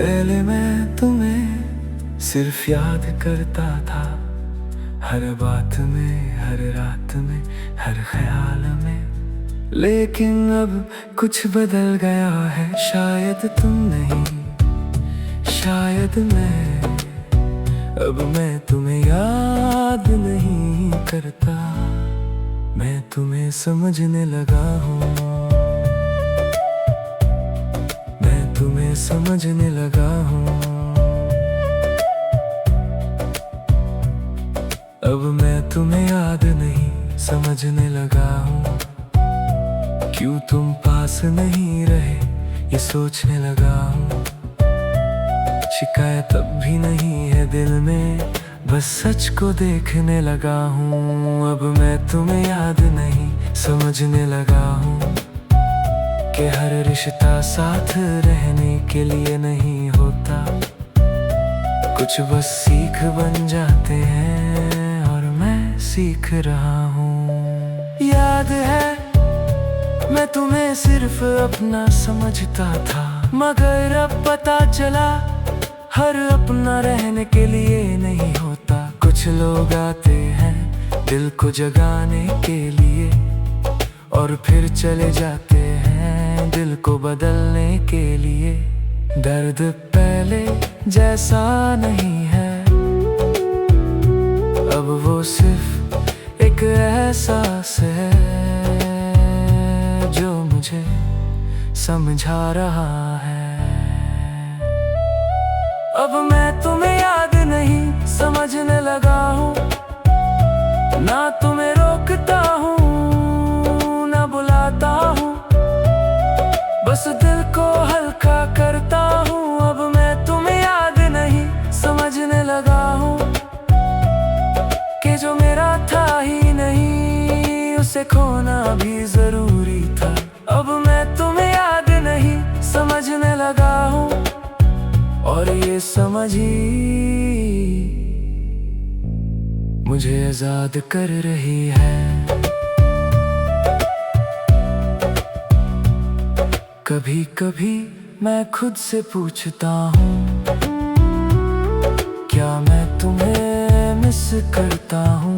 पहले मैं तुम्हें सिर्फ याद करता था, हर बात में, हर रात में, हर ख्याल में। लेकिन अब कुछ बदल गया है, शायद तुम नहीं, शायद मैं। अब मैं तुम्हें याद नहीं करता, मैं तुम्हें समझने लगा हूँ, मैं तुम्हें समझने लगा हूँ। अब मैं तुम्हें याद नहीं, समझने लगा हूँ। क्यों तुम पास नहीं रहे, ये सोचने लगा हूँ। शिकायत अब भी नहीं है दिल में, बस सच को देखने लगा हूँ। अब मैं तुम्हें याद नहीं, समझने लगा हूँ कि हर रिश्ता साथ रहने के लिए नहीं होता। कुछ बस सीख बन जाते हैं और मैं सीख रहा हूँ। याद है मैं तुम्हें सिर्फ अपना समझता था, मगर अब पता चला हर अपना रहने के लिए नहीं होता। कुछ लोग आते हैं दिल को जगाने के लिए और फिर चले जाते हैं दिल को बदलने के लिए। दर्द पहले जैसा नहीं है, अब वो सिर्फ एक एहसास है जो मुझे समझा रहा है। अब मैं तुम्हें याद नहीं, समझने लगा हूँ। ना तुम्हें रोकता हूँ, ना बुलाता हूँ, बस दिल को हल्का करता हूँ। अब मैं तुम्हें याद नहीं, समझने लगा हूँ कि जो मेरा था ही नहीं, उसे खोना भी जरूरी था। अब मैं तुम्हें याद नहीं, समझने लगा हूँ और ये समझ ही मुझे आजाद कर रही है। कभी कभी मैं खुद से पूछता हूँ, क्या मैं तुम्हें मिस करता हूँ?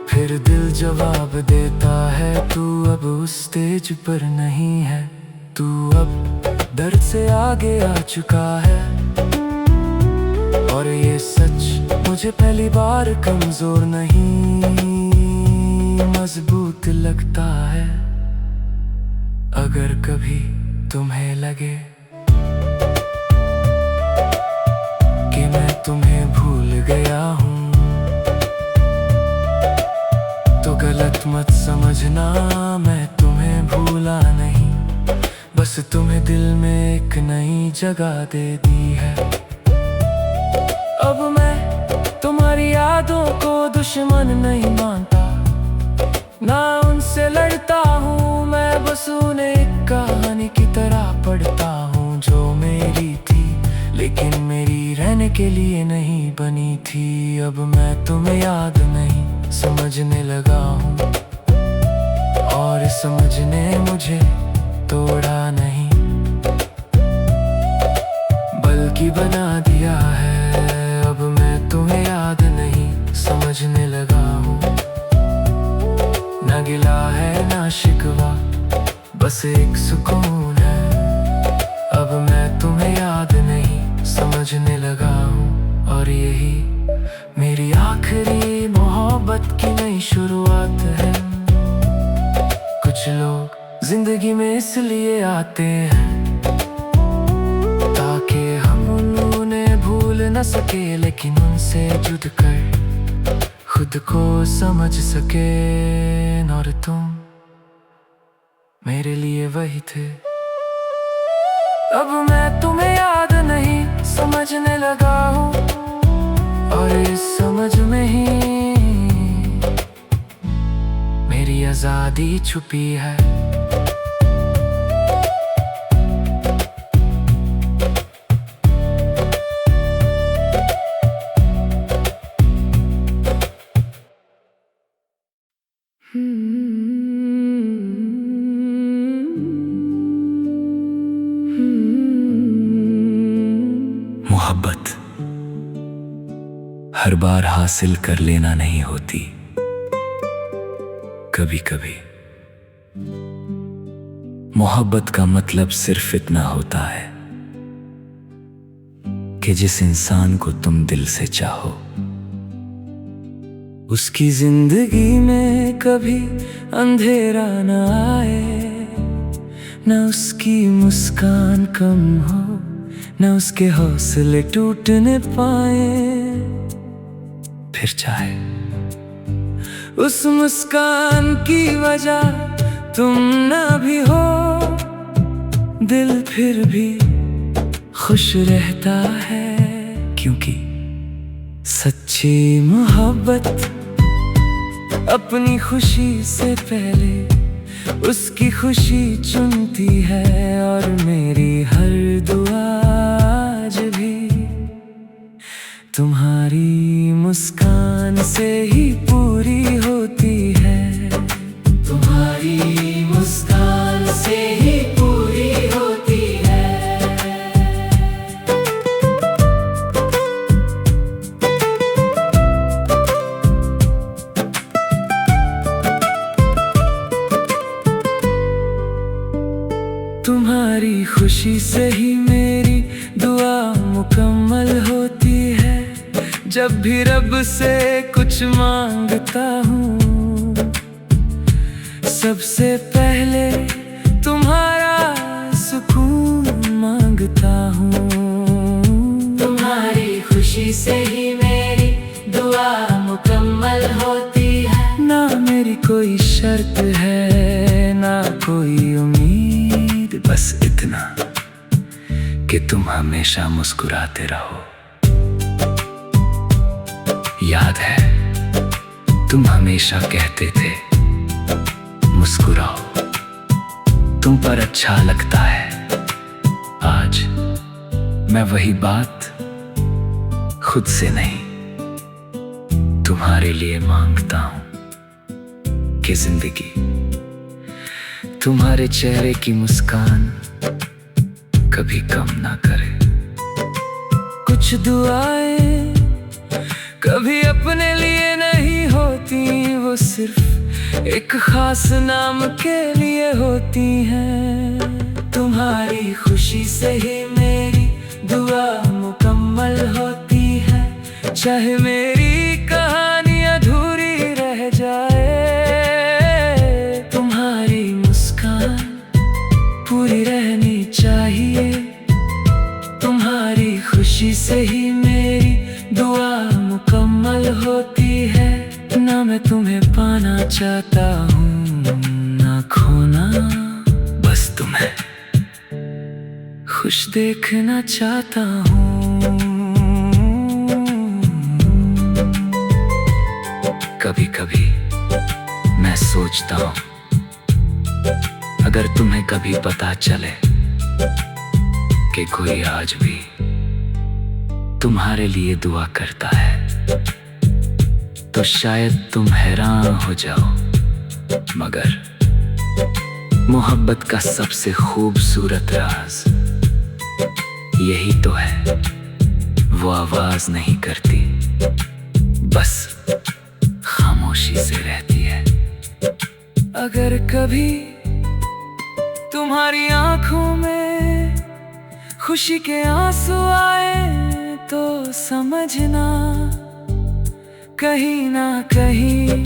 फिर दिल जवाब देता है, तू अब उस स्टेज पर नहीं है, तू अब दर्द से आगे आ चुका है। और ये सच मुझे पहली बार कमजोर नहीं, मजबूत लगता है। अगर कभी तुम्हें लगे कि मैं तुम्हें भूल गया हूँ, तो गलत मत समझना, मैं तुम्हें भूला नहीं, बस तुम्हें दिल में एक नई जगह दे दी है। अब मैं तुम्हारी यादों को दुश्मन नहीं मानता, ना उनसे लड़ता हूँ, मैं बस उन्हें एक कहानी की तरह पढ़ता हूँ जो मेरी थी, लेकिन मेरी रहने के लिए नहीं बनी थी। अब मैं तुम्हें याद नहीं, समझने लगा हूँ और समझने मुझे तोड़ा नहीं बल्कि बना दिया है। अब मैं तुम्हें याद नहीं, समझने लगा हूँ। ना गिला है ना शिकवा, बस एक सुकून है। अब मैं तुम्हें याद नहीं, समझने लगा हूँ और यही मेरी आखिरी मोहब्बत की नई शुरुआत है। कुछ लोग जिंदगी में इसलिए आते हैं ताकि हम उन्हें भूल न सके, लेकिन उनसे जुड़ कर खुद को समझ सके। और तुम मेरे लिए वही थे। अब मैं तुम्हें याद नहीं, समझने लगा हूँ और इस समझ में ही मेरी आजादी छुपी है। हर बार हासिल कर लेना नहीं होती। कभी कभी मोहब्बत का मतलब सिर्फ इतना होता है कि जिस इंसान को तुम दिल से चाहो उसकी जिंदगी में कभी अंधेरा न आए, न उसकी मुस्कान कम हो, न उसके हौसले टूटने पाए। फिर चाहे उस मुस्कान की वजह तुम ना भी हो, दिल फिर भी खुश रहता है, क्योंकि सच्ची मोहब्बत अपनी खुशी से पहले उसकी खुशी चुनती है। और मेरी हर दुआ आज भी तुम्हारी मुस्कान से ही पूरी होती है, तुम्हारी मुस्कान से ही पूरी होती है। तुम्हारी खुशी से ही मेरी दुआ मुकम्मल होती है। जब भी रब से कुछ मांगता हूँ सबसे पहले तुम्हारा सुकून मांगता हूँ। तुम्हारी खुशी से ही मेरी दुआ मुकम्मल होती है। ना मेरी कोई शर्त है ना कोई उम्मीद, बस इतना कि तुम हमेशा मुस्कुराते रहो। याद है तुम हमेशा कहते थे मुस्कुराओ, तुम पर अच्छा लगता है। आज मैं वही बात खुद से नहीं तुम्हारे लिए मांगता हूं कि जिंदगी तुम्हारे चेहरे की मुस्कान कभी कम ना करे। कुछ दुआएं कभी अपने लिए नहीं होती, वो सिर्फ एक खास नाम के लिए होती हैं। तुम्हारी खुशी से ही मेरी दुआ मुकम्मल होती है। चाहे मेरी कहानी अधूरी रह जाए, तुम्हारी मुस्कान पूरी रहनी चाहिए। तुम्हारी खुशी से ही मेरी दुआ मुकम्मल होती है। ना मैं तुम्हें पाना चाहता हूँ ना खोना, बस तुम्हें खुश देखना चाहता हूँ। कभी कभी मैं सोचता हूँ अगर तुम्हें कभी पता चले कि कोई आज भी तुम्हारे लिए दुआ करता है तो शायद तुम हैरान हो जाओ, मगर मोहब्बत का सबसे खूबसूरत राज यही तो है। वो आवाज नहीं करती, बस खामोशी से रहती है। अगर कभी तुम्हारी आंखों में खुशी के आंसू आए तो समझना कहीं ना कहीं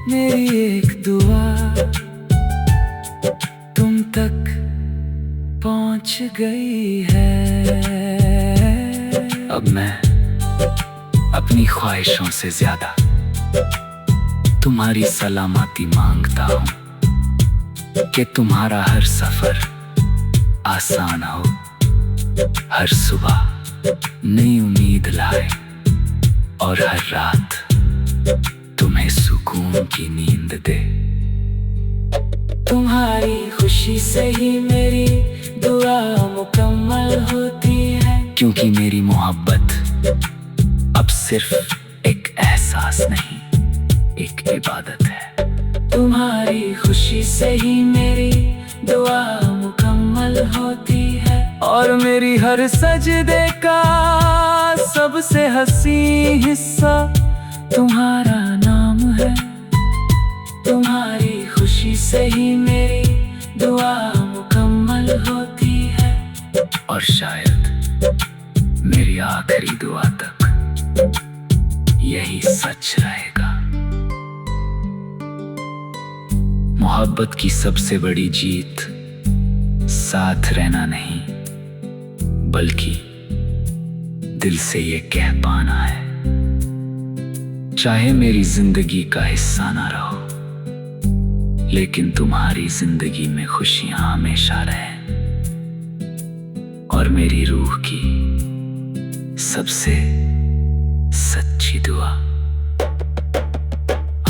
मेरी एक दुआ तुम तक पहुंच गई है। अब मैं अपनी ख्वाहिशों से ज्यादा तुम्हारी सलामती मांगता हूं कि तुम्हारा हर सफर आसान हो, हर सुबह नई उम्मीद लाए और हर रात तुम्हें सुकून की नींद दे। तुम्हारी खुशी से ही मेरी दुआ मुकम्मल होती है, क्योंकि मेरी मोहब्बत अब सिर्फ एक एहसास नहीं, एक इबादत है। तुम्हारी खुशी से ही मेरी दुआ मुकम्मल होती है और मेरी हर सजदे का सब सबसे हंसी हिस्सा तुम्हारा नाम है। तुम्हारी खुशी से ही मेरी दुआ मुकम्मल होती है। और शायद मेरी आखिरी दुआ तक यही सच रहेगा। मोहब्बत की सबसे बड़ी जीत साथ रहना नहीं, बल्कि दिल से ये कह पाना है, चाहे मेरी जिंदगी का हिस्सा ना रहो, लेकिन तुम्हारी जिंदगी में खुशियां हमेशा रहे। और मेरी रूह की सबसे सच्ची दुआ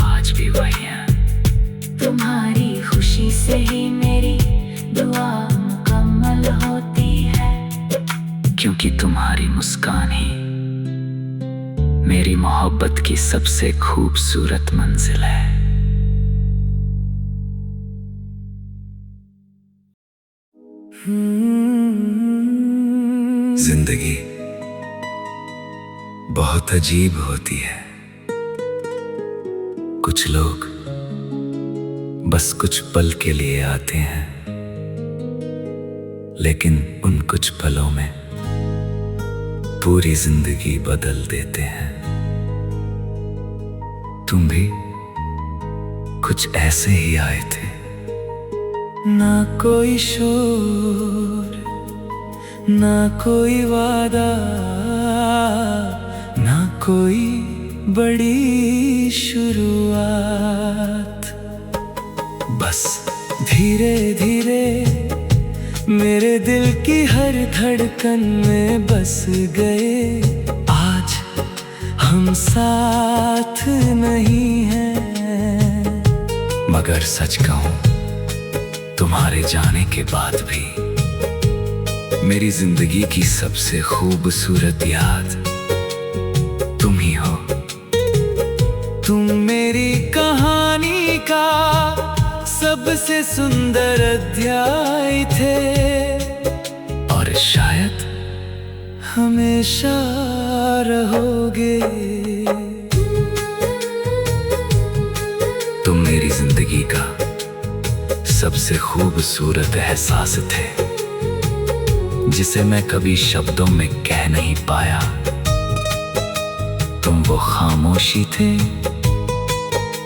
आज भी वही है। तुम्हारी खुशी से ही मेरी दुआ मुकम्मल होती है, क्योंकि तुम्हारी मुस्कान ही मेरी मोहब्बत की सबसे खूबसूरत मंजिल है। जिंदगी बहुत अजीब होती है। कुछ लोग बस कुछ पल के लिए आते हैं, लेकिन उन कुछ पलों में पूरी जिंदगी बदल देते हैं। तुम भी कुछ ऐसे ही आए थे, ना कोई शोर, ना कोई वादा, ना कोई बड़ी शुरुआत। बस धीरे धीरे मेरे दिल की हर धड़कन में बस गए। आज हम साथ नहीं हैं, मगर सच कहूं तुम्हारे जाने के बाद भी मेरी जिंदगी की सबसे खूबसूरत याद तुम ही हो। तुम मेरी कहानी का सबसे सुंदर अध्याय थे, और शायद हमेशा रहोगे। तुम मेरी जिंदगी का सबसे खूबसूरत एहसास थे, जिसे मैं कभी शब्दों में कह नहीं पाया। तुम वो खामोशी थे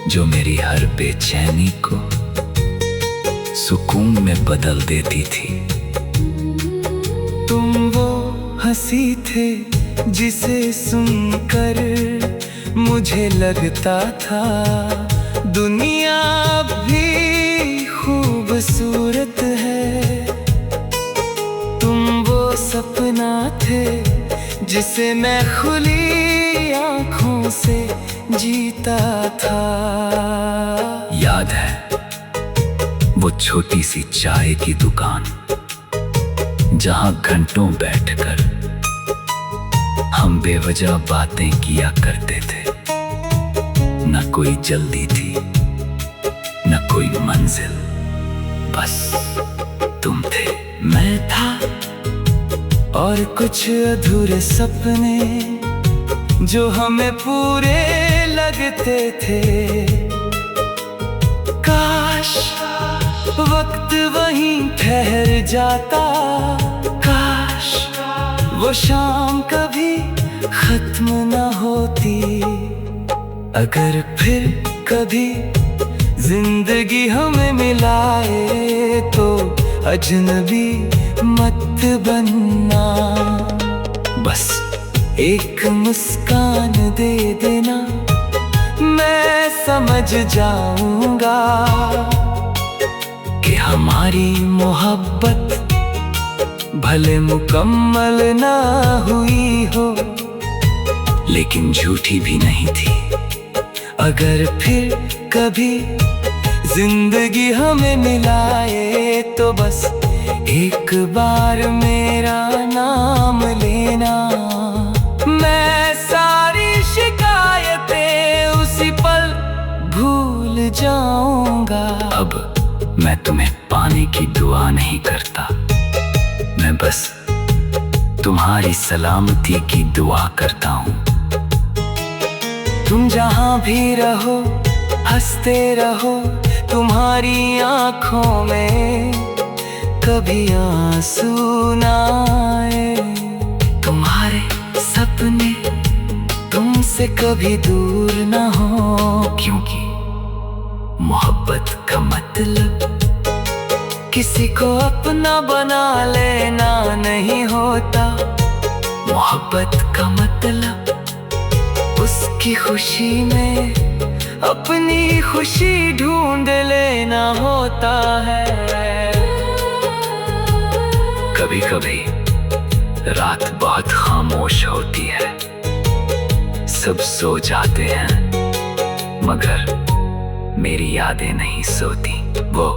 जो मेरी हर बेचैनी को सुकून में बदल देती थी। तुम वो हंसी थे जिसे सुनकर मुझे लगता था दुनिया भी खूबसूरत है। तुम वो सपना थे जिसे मैं खुली आंखों से जीता था। याद है वो छोटी सी चाय की दुकान, जहां घंटों बैठकर हम बेवजह बातें किया करते थे। न कोई जल्दी थी, न कोई मंजिल, बस तुम थे, मैं था, और कुछ अधूरे सपने जो हमें पूरे लगते थे। काश वक्त वहीं ठहर जाता, काश वो शाम कभी खत्म न होती। अगर फिर कभी जिंदगी हमें मिलाए तो अजनबी मत बनना। बस एक मुस्कान दे देना, मैं समझ जाऊंगा कि हमारी मोहब्बत भले मुकम्मल ना हुई हो, लेकिन झूठी भी नहीं थी। अगर फिर कभी जिंदगी हमें मिलाए तो बस एक बार मेरा नाम लेना। मैं सारी शिकायतें उसी पल भूल जाऊंगा। अब मैं तुम्हें पाने की दुआ नहीं करता, मैं बस तुम्हारी सलामती की दुआ करता हूँ। तुम जहाँ भी रहो हंसते रहो, तुम्हारी आँखों में कभी आंसू ना आए। तुम्हारे सपने तुमसे कभी दूर ना हो, क्योंकि मोहब्बत का मतलब किसी को अपना बना लेना नहीं होता। मोहब्बत का मतलब उसकी खुशी में अपनी खुशी ढूंढ लेना होता है। कभी कभी रात बहुत खामोश होती है, सब सो जाते हैं मगर मेरी यादें नहीं सोती। वो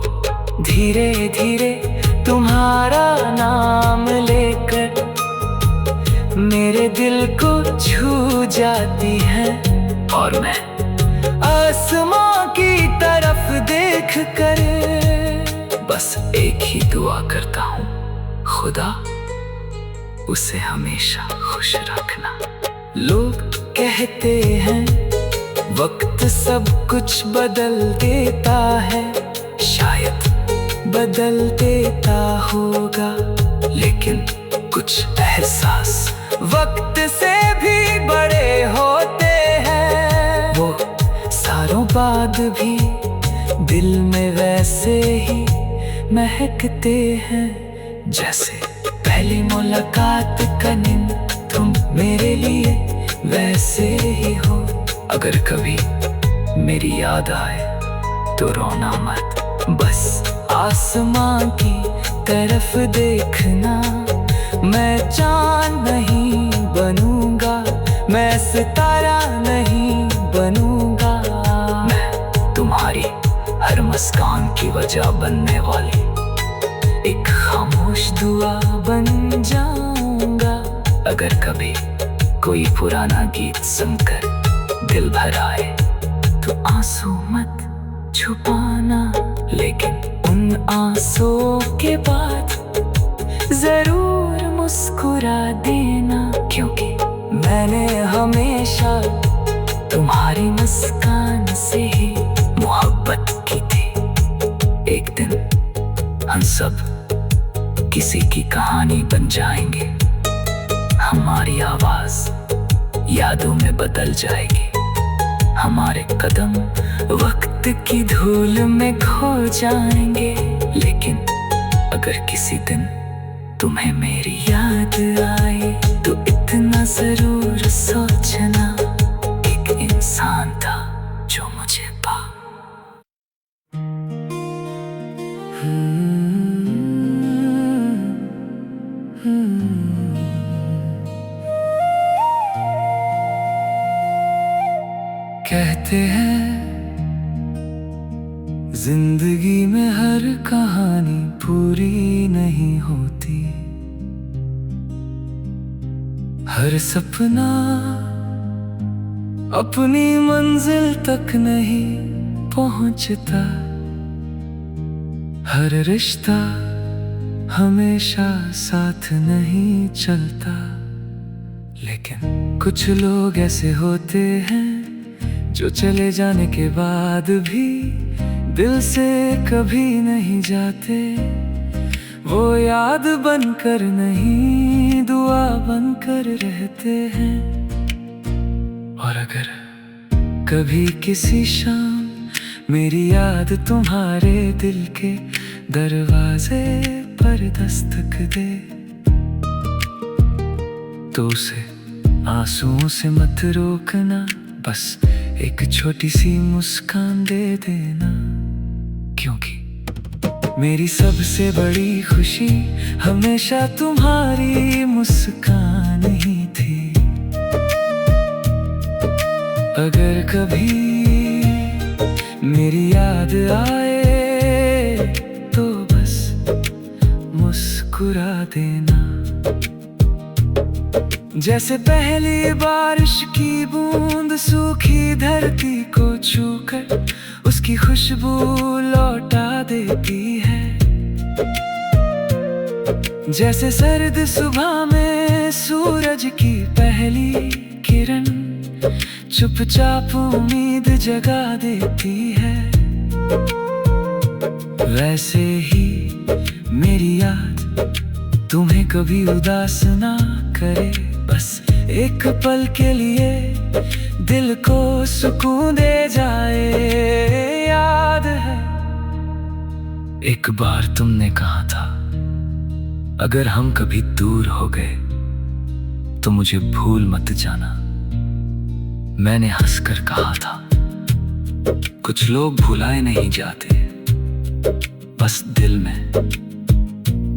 धीरे धीरे तुम्हारा नाम लेकर मेरे दिल को छू जाती है, और मैं आसमां की तरफ देख कर बस एक ही दुआ करता हूँ, खुदा उसे हमेशा खुश रखना। लोग कहते हैं वक्त सब कुछ बदल देता है, शायद बदल देता होगा, लेकिन कुछ एहसास वक्त से भी बड़े होते हैं। वो सालों बाद भी दिल में वैसे ही महकते हैं, जैसे पहली मुलाकात का दिन तुम मेरे लिए वैसे ही हो। अगर कभी मेरी याद आए तो रोना मत, बस आसमां की तरफ देखना। मैं चांद नहीं बनूंगा, मैं सितारा नहीं बनूंगा, मैं तुम्हारी हर मुस्कान की वजह बनने वाली एक खामोश दुआ बन जाऊंगा। अगर कभी कोई पुराना गीत सुनकर दिल भर आए तो आंसू मत छुपाना, लेकिन उन आंसुओं के बाद जरूर मुस्कुरा देना, क्योंकि मैंने हमेशा तुम्हारी मुस्कान से ही मोहब्बत की थी। एक दिन हम सब किसी की कहानी बन जाएंगे, हमारी आवाज यादों में बदल जाएगी, हमारे कदम वक्त की धूल में खो जाएंगे। लेकिन अगर किसी दिन तुम्हें मेरी याद आए तो इतना जरूर सोचना, एक इंसान था जो मुझे पा। कहते हैं जिंदगी में हर कहानी पूरी नहीं होती, हर सपना अपनी मंजिल तक नहीं पहुंचता, हर रिश्ता हमेशा साथ नहीं चलता। लेकिन कुछ लोग ऐसे होते हैं जो चले जाने के बाद भी दिल से कभी नहीं जाते। वो याद बनकर नहीं दुआ बनकर रहते हैं। और अगर कभी किसी शाम मेरी याद तुम्हारे दिल के दरवाजे पर दस्तक दे तो उसे आंसुओं से मत रोकना, बस एक छोटी सी मुस्कान दे देना, क्योंकि मेरी सबसे बड़ी खुशी हमेशा तुम्हारी मुस्कान ही थी। अगर कभी मेरी याद आए तो बस मुस्कुरा देना, जैसे पहली बारिश की बूंद सूखी धरती को छूकर उसकी खुशबू लौटा देती है। जैसे सर्द सुबह में सूरज की पहली किरण चुपचाप उम्मीद जगा देती है, वैसे ही मेरी याद तुम्हें कभी उदास ना करे। बस एक पल के लिए दिल को सुकून दे जाए। याद है एक बार तुमने कहा था, अगर हम कभी दूर हो गए तो मुझे भूल मत जाना। मैंने हंसकर कहा था, कुछ लोग भुलाए नहीं जाते, बस दिल में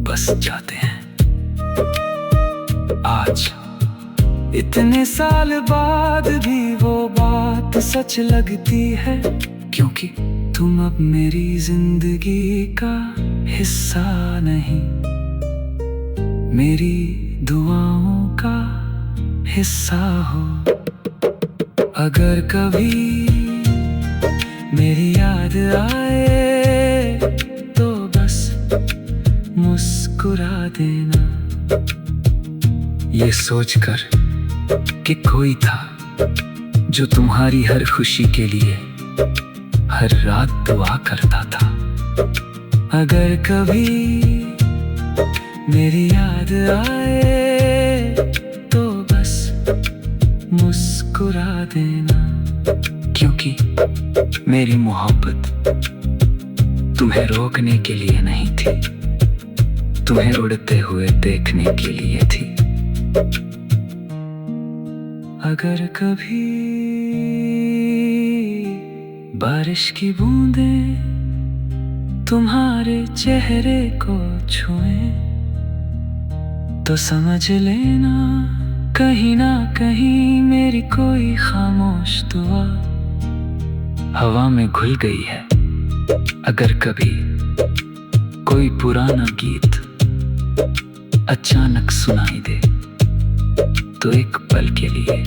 बस जाते हैं। आज इतने साल बाद भी वो बात सच लगती है, क्योंकि तुम अब मेरी जिंदगी का हिस्सा नहीं, मेरी दुआओं का हिस्सा हो। अगर कभी मेरी याद आए तो बस मुस्कुरा देना, ये सोचकर कि कोई था जो तुम्हारी हर खुशी के लिए हर रात दुआ करता था। अगर कभी मेरी याद आए तो बस मुस्कुरा देना, क्योंकि मेरी मोहब्बत तुम्हें रोकने के लिए नहीं थी, तुम्हें उड़ते हुए देखने के लिए थी। अगर कभी बारिश की बूंदें तुम्हारे चेहरे को छुएं तो समझ लेना कहीं ना कहीं मेरी कोई खामोश दुआ हवा में घुल गई है। अगर कभी कोई पुराना गीत अचानक सुनाई दे तो एक पल के लिए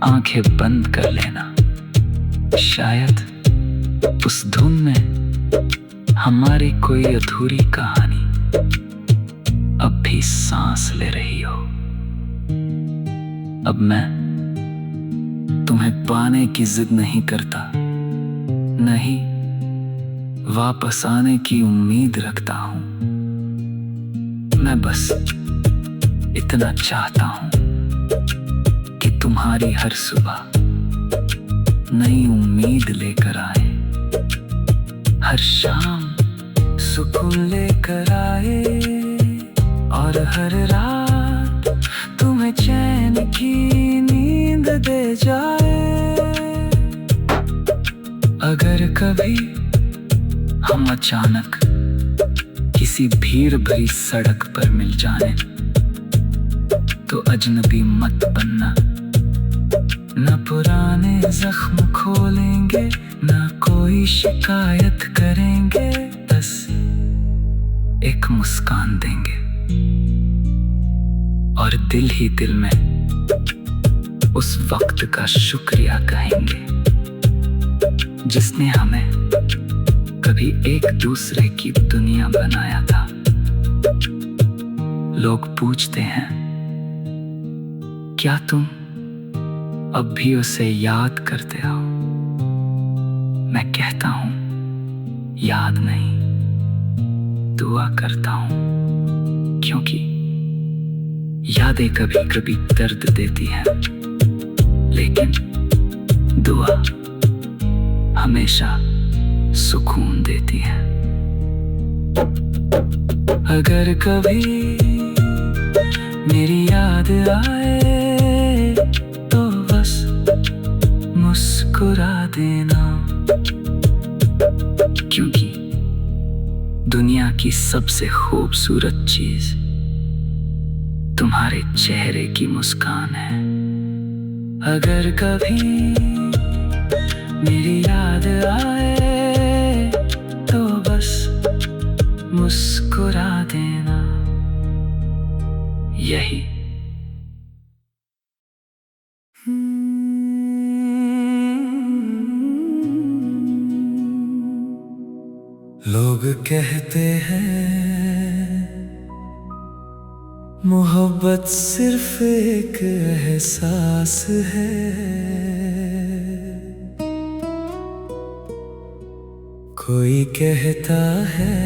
आंखें बंद कर लेना, शायद उस धुन में हमारी कोई अधूरी कहानी अब भी सांस ले रही हो। अब मैं तुम्हें पाने की जिद नहीं करता, नहीं वापस आने की उम्मीद रखता हूं। मैं बस इतना चाहता हूं कि तुम्हारी हर सुबह नई उम्मीद लेकर आए, हर शाम सुकून लेकर आए और हर रात तुम्हें चैन की नींद दे जाए। अगर कभी हम अचानक किसी भीड़ भरी सड़क पर मिल जाएं तो अजनबी मत बनना, न पुराने जख्म खोलेंगे न कोई शिकायत करेंगे, बस एक मुस्कान देंगे और दिल ही दिल में उस वक्त का शुक्रिया कहेंगे जिसने हमें कभी एक दूसरे की दुनिया बनाया था। लोग पूछते हैं, क्या तुम अब भी उसे याद करते हो? मैं कहता हूं, याद नहीं, दुआ करता हूं, क्योंकि यादें कभी कभी दर्द देती हैं, लेकिन दुआ हमेशा सुकून देती है। अगर कभी मेरी याद आए तो बस मुस्कुरा देना, क्योंकि दुनिया की सबसे खूबसूरत चीज तुम्हारे चेहरे की मुस्कान है। अगर कभी मेरी याद आए तो बस मुस्कुरा देना, यही लोग कहते हैं मोहब्बत सिर्फ एक एहसास है, कोई कहता है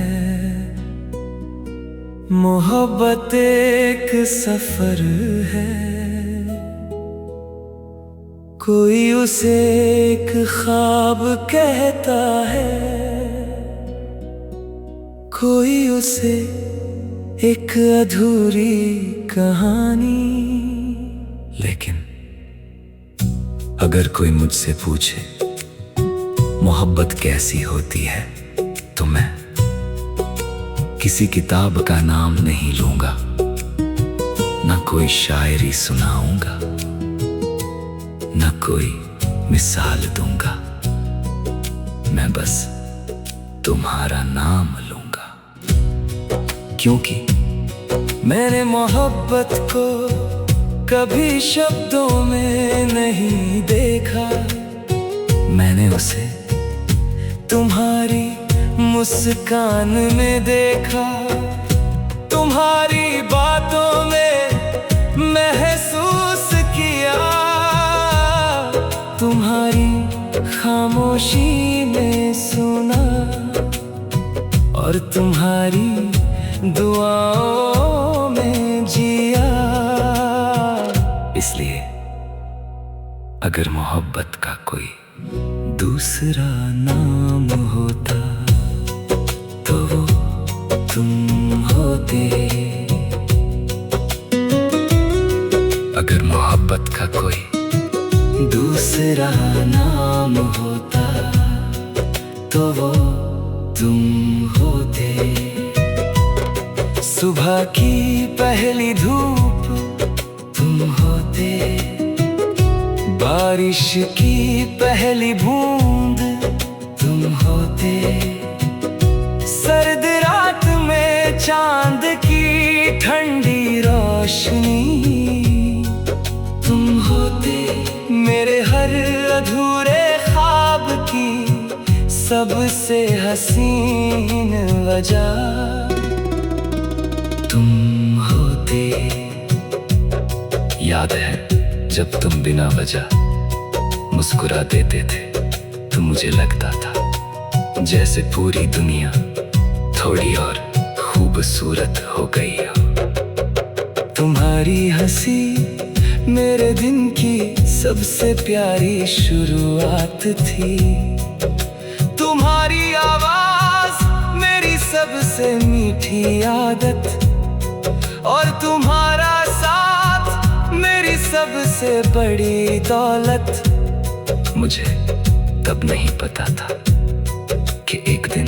मोहब्बत एक सफर है, कोई उसे एक ख्वाब कहता है, कोई उसे एक अधूरी कहानी। लेकिन अगर कोई मुझसे पूछे मोहब्बत कैसी होती है, तो मैं किसी किताब का नाम नहीं लूंगा, ना कोई शायरी सुनाऊंगा, ना कोई मिसाल दूंगा। मैं बस तुम्हारा नाम लूंगा, क्योंकि मैंने मोहब्बत को कभी शब्दों में नहीं देखा। मैंने उसे तुम्हारी मुस्कान में देखा, तुम्हारी बातों में महसूस किया, तुम्हारी खामोशी में सुना, और तुम्हारी दुआओं में जिया। इसलिए अगर मोहब्बत का कोई दूसरा नाम होता, तो वो तुम होते। अगर मोहब्बत का कोई दूसरा नाम होता, तो वो तुम होते। सुबह की पहली धूप तुम होते, बारिश की पहली बूंद तुम होते, सर्द रात में चांद की ठंडी रोशनी तुम होते, मेरे हर अधूरे ख्वाब की सबसे हसीन वजह तुम होते। याद है जब तुम बिना वजह मुस्कुरा देते थे, तो मुझे लगता था जैसे पूरी दुनिया थोड़ी और खूबसूरत हो गई हो। तुम्हारी हंसी मेरे दिन की सबसे प्यारी शुरुआत थी, तुम्हारी आवाज मेरी सबसे मीठी आदत, और तुम्हारा साथ मेरी सबसे बड़ी दौलत। मुझे तब नहीं पता था कि एक दिन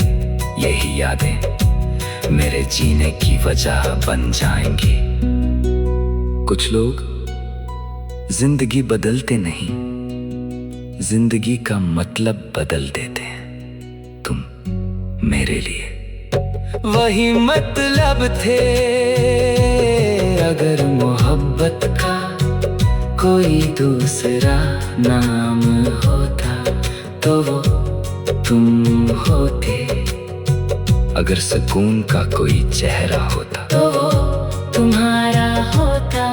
यही यादें मेरे जीने की वजह बन जाएंगी। कुछ लोग जिंदगी बदलते नहीं, जिंदगी का मतलब बदल देते हैं। तुम मेरे लिए वही मतलब थे। अगर मोहब्बत का कोई दूसरा नाम होता, तो वो तुम होते। अगर सुकून का कोई चेहरा होता, तो वो तुम्हारा होता।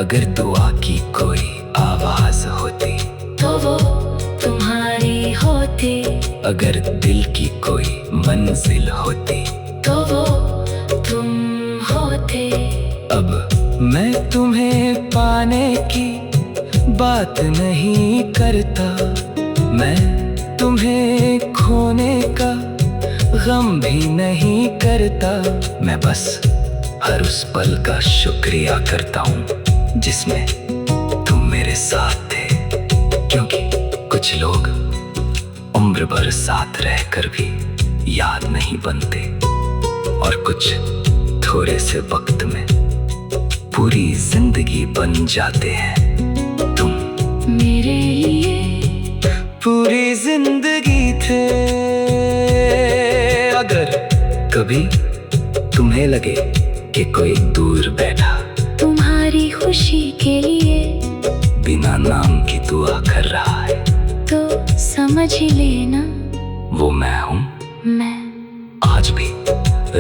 अगर दुआ की कोई आवाज होती, तो वो तुम्हारी होती। अगर दिल की कोई मंजिल होती, तो वो तुम होते। अब मैं तुम्हें पाने की बात नहीं करता, मैं तुम्हें खोने का गम भी नहीं करता। मैं बस हर उस पल का शुक्रिया करता हूँ जिसमें तुम मेरे साथ थे, क्योंकि कुछ लोग उम्र भर साथ रहकर भी याद नहीं बनते, और कुछ थोड़े से वक्त में पूरी जिंदगी बन जाते हैं। तुम मेरे लिए पूरी जिंदगी थे। अगर कभी तुम्हें लगे कि कोई दूर बैठा तुम्हारी खुशी के लिए बिना नाम की दुआ कर रहा है, तो समझ ही लेना वो मैं हूँ। मैं आज भी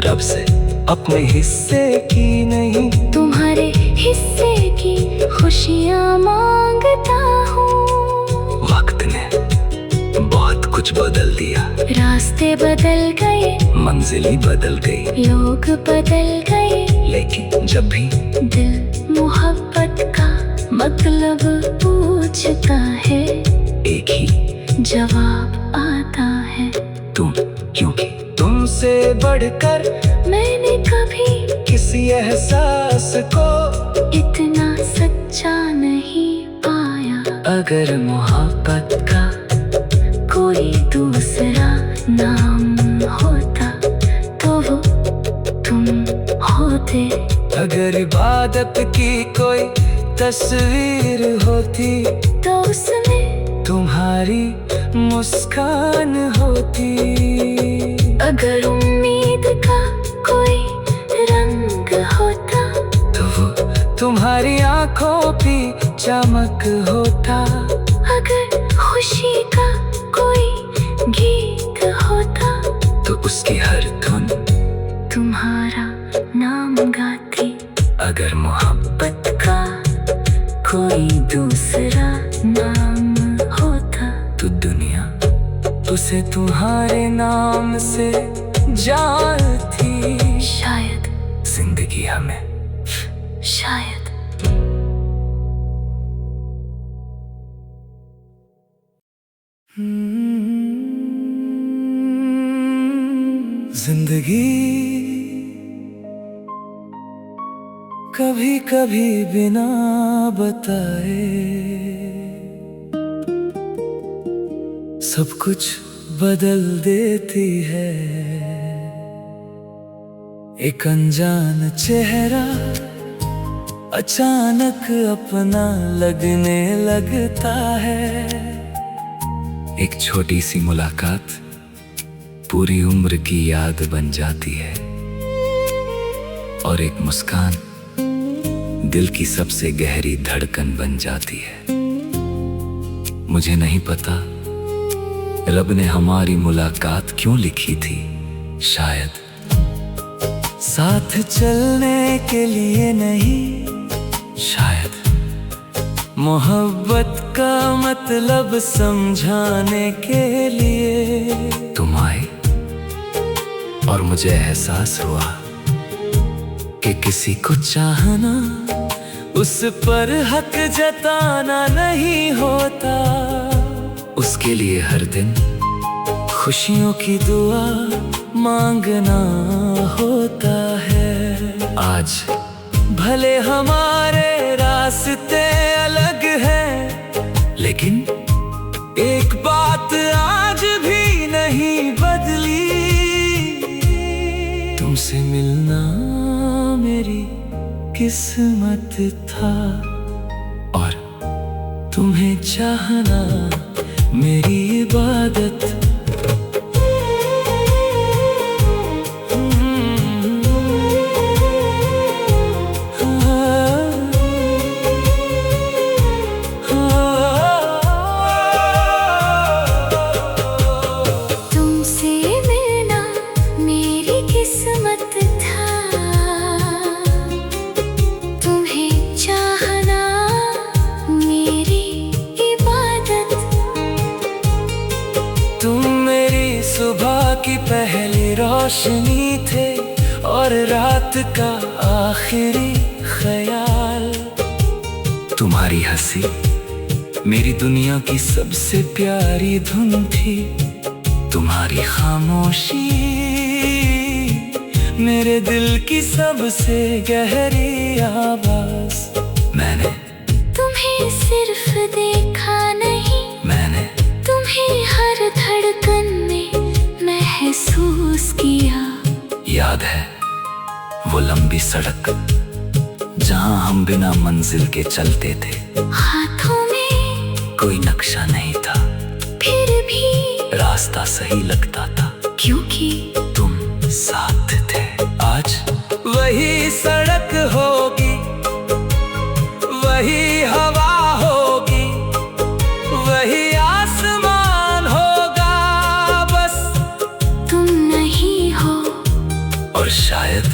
रब से अपने हिस्से की नहीं, तुम्हारे हिस्से की खुशियाँ मांगता हूँ। वक्त ने बहुत कुछ बदल दिया, रास्ते बदल गए, मंजिल ही बदल गई, लोग बदल गए, लेकिन जब भी दिल मोहब्बत का मतलब पूछता है, एक ही जवाब आता है तुम। क्योंकि तुमसे बढ़कर मैंने कभी किसी एहसास को इतना सच्चा नहीं पाया। अगर मोहब्बत का कोई दूसरा नाम होता तो वो तुम होते। अगर इबादत की कोई तस्वीर होती तो उसमें तुम्हारी मुस्कान होती। अगर उम्मीद का कोई रंग होता तो वो तुम्हारी आंखों की चमक होता। अगर खुशी का कोई गीत होता तो उसकी हर धुन तुम्हारा नाम गाती। अगर मोहब्बत का कोई दूसरा नाम होता तो दुनिया उसे तुम्हारे नाम से जानती। शायद, जिंदगी हमें शायद जिंदगी कभी कभी बिना बताए सब कुछ बदल देती है। एक अनजान चेहरा अचानक अपना लगने लगता है। एक छोटी सी मुलाकात पूरी उम्र की याद बन जाती है, और एक मुस्कान दिल की सबसे गहरी धड़कन बन जाती है। मुझे नहीं पता रब ने हमारी मुलाकात क्यों लिखी थी। शायद साथ चलने के लिए नहीं, शायद मोहब्बत का मतलब समझाने के लिए। तुम आए और मुझे एहसास हुआ कि किसी को चाहना उस पर हक जताना नहीं होता। उसके लिए हर दिन खुशियों की दुआ मांगना होता है। आज भले हमारे रास्ते अलग हैं, लेकिन एक बात आज भी नहीं बदली। तुमसे मिलना मेरी किस्मत था, और तुम्हें चाहना मेरी इबादत। सुबह की पहली रोशनी थे और रात का आखिरी ख्याल। तुम्हारी हंसी मेरी दुनिया की सबसे प्यारी धुन थी। तुम्हारी खामोशी मेरे दिल की सबसे गहरी आवाज। मैंने तुम्हें सिर्फ देखा नहीं, मैंने तुम्हें हर धड़कन में महसूस किया। याद है वो लंबी सड़क जहां हम बिना मंजिल के चलते थे। हाथों में कोई नक्शा नहीं था, फिर भी रास्ता सही लगता था, क्योंकि तुम साथ थे। आज वही सड़क होगी, वही हवा होगी, वही आसमान होगा, बस तुम नहीं हो। और शायद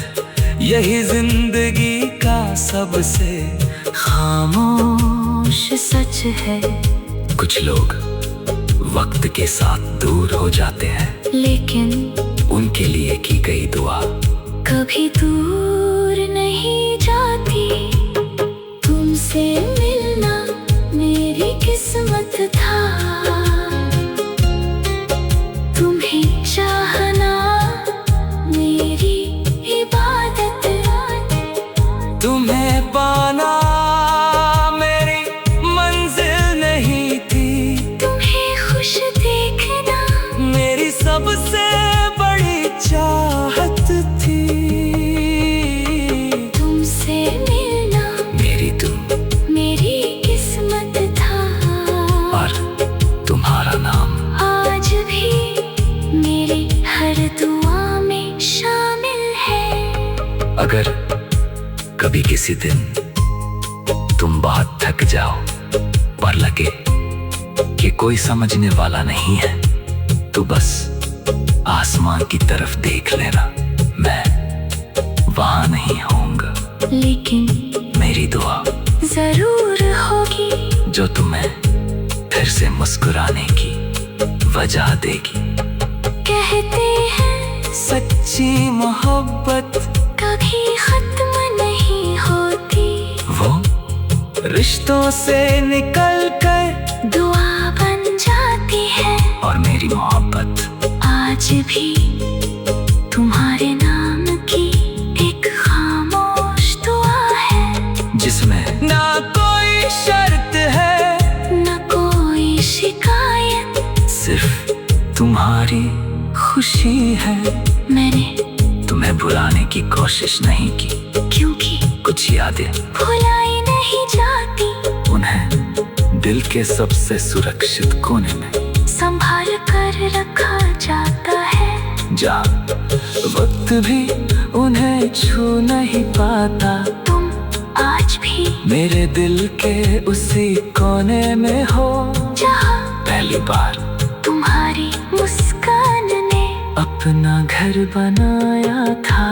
से खामोश सच है। कुछ लोग वक्त के साथ दूर हो जाते हैं, लेकिन उनके लिए की गई दुआ कभी दूर नहीं जाती। तुमसे मिलना मेरी किस्मत था, तुम्हें चाहना मेरी इबादत। तुम्हें पाना मेरी मंजिल नहीं थी, तुम्हें खुश देखना मेरी सबसे बड़ी चाहत थी। तुमसे मिलना मेरी तुम मेरी किस्मत था, और तुम्हारा नाम आज भी मेरी हर दुआ में शामिल है। अगर कभी किसी दिन तुम बहुत थक जाओ पर लगे कि कोई समझने वाला नहीं है, तो बस आसमान की तरफ देख लेना, मैं वहां नहीं होऊंगा, लेकिन मेरी दुआ जरूर होगी जो तुम्हें फिर से मुस्कुराने की वजह देगी। कहते हैं सच्ची मोहब्बत कभी खत्म नहीं होती, वो रिश्तों से निकल कर दुआ बन जाती है। और मेरी मोहब्बत आज भी तुम्हारे नाम की एक खामोश दुआ है, जिसमें ना कोई शर्त है न कोई शिकायत, सिर्फ तुम्हारी खुशी है। मैंने तुम्हें भुलाने की कोशिश नहीं की, क्योंकि कुछ यादें भुलाई नहीं जाती, उन्हें दिल के सबसे सुरक्षित कोने में संभाल कर रखा जाता है। जहाँ वक्त भी उन्हें छू नहीं पाता, तुम आज भी मेरे दिल के उसी कोने में हो जहाँ पहली बार तुम्हारी मुस्कान ने अपना घर बनाया था।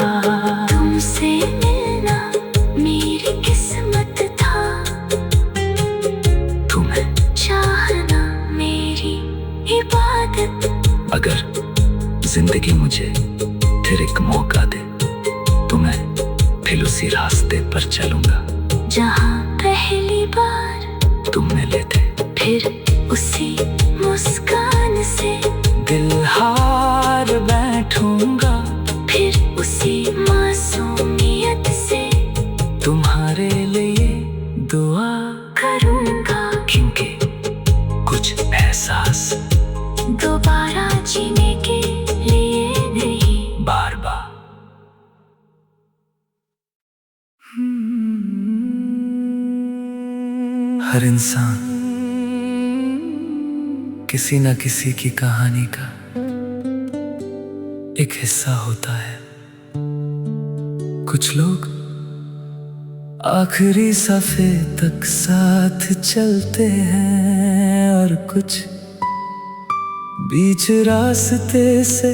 तुमसे मिलना मेरी किस्मत था, तुम्हें चाहना मेरी इबादत। अगर जिंदगी मुझे फिर एक मौका दे, तो मैं फिर उसी रास्ते पर चलूंगा जहाँ पहली बार तुम मिले थे, फिर उसी मुस्कान से दिल हार बैठूंगा, फिर उसी मासूमियत से तुम्हारे लिए दुआ करूँगा, क्योंकि कुछ एहसास दोबारा जीने के लिए नहीं। बार बार हर इंसान किसी न किसी की कहानी का एक हिस्सा होता है। कुछ लोग आखिरी सफ़े तक साथ चलते हैं, और कुछ बीच रास्ते से